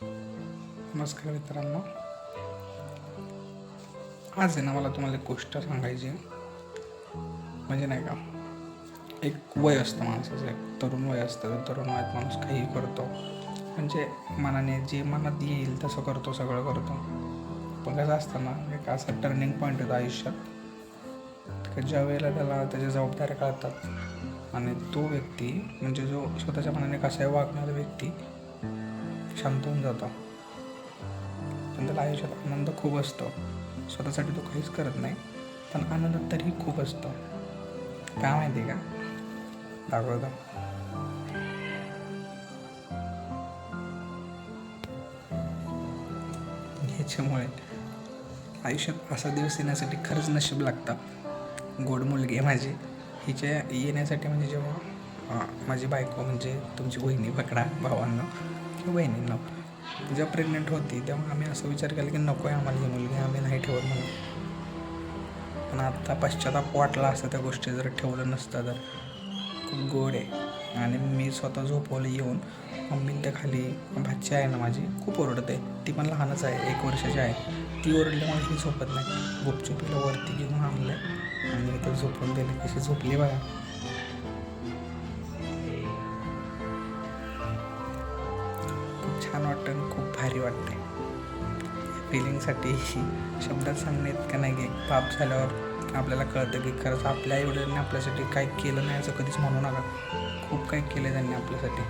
नमस्कार मित्रांनो. आज आहे ना मला तुम्हाला एक गोष्ट सांगायची आहे. म्हणजे नाही का, एक वय असतं माणसाचं, एक तरुण वय असतं. त्या तरुण वयात माणूस काही करतो, म्हणजे मनाने जे मनात येईल तसं करतो, सगळं करतो. पण कसं असतं ना, एक असा टर्निंग पॉईंट येतो आयुष्यात की ज्या वेळेला त्याला त्याच्या जबाबदाऱ्या कळतात आणि तो व्यक्ती, म्हणजे जो स्वतःच्या मनाने कसा वागणारा व्यक्ती शांत होऊन जातो. पण त्याला आयुष्यात आनंद खूप असतो. स्वतःसाठी तो काहीच करत नाही, पण आनंद तरीही खूप असतो. काय माहिती का, दाखवतो. ह्याच्यामुळे आयुष्यात असा दिवस येण्यासाठी खरंच नशीब लागतं. गोड मुलगी आहे माझी, हिच्या येण्यासाठी म्हणजे जेव्हा माझी बायको, म्हणजे तुमची वहिनी पकडा भावांनो किंवा बहिणींनो, जेव्हा प्रेग्नेंट होती तेव्हा आम्ही असं विचार केला की नको आहे आम्हाला ही मुलगी, आम्ही नाही ठेवत म्हणून. पण आत्ता पश्चाताप वाटला असता त्या गोष्टी जर ठेवलं नसतं तर. खूप गोड आहे. आणि मी स्वतः झोपवलं येऊन. मम्मी त्या खाली भाची आहे ना माझी, खूप ओरडते. ती पण लहानच आहे, 1 वर्षाची आहे. ती ओरडल्यामुळे ही झोपत नाही. गुपचुपीला वरती घेऊन आणलं आणि इथं झोपून दिली. कशी झोपली बघा. खूप छान वाटतं आणि खूप भारी वाटते. फिलिंगसाठी शब्दात सांगणे इतकं नाही की पाप झाल्यावर आपल्याला कळतं की खरंच आपल्या आईवडिलांनी आपल्यासाठी काय केलं नाही असं कधीच म्हणू नका. खूप काही केलं त्यांनी आपल्यासाठी.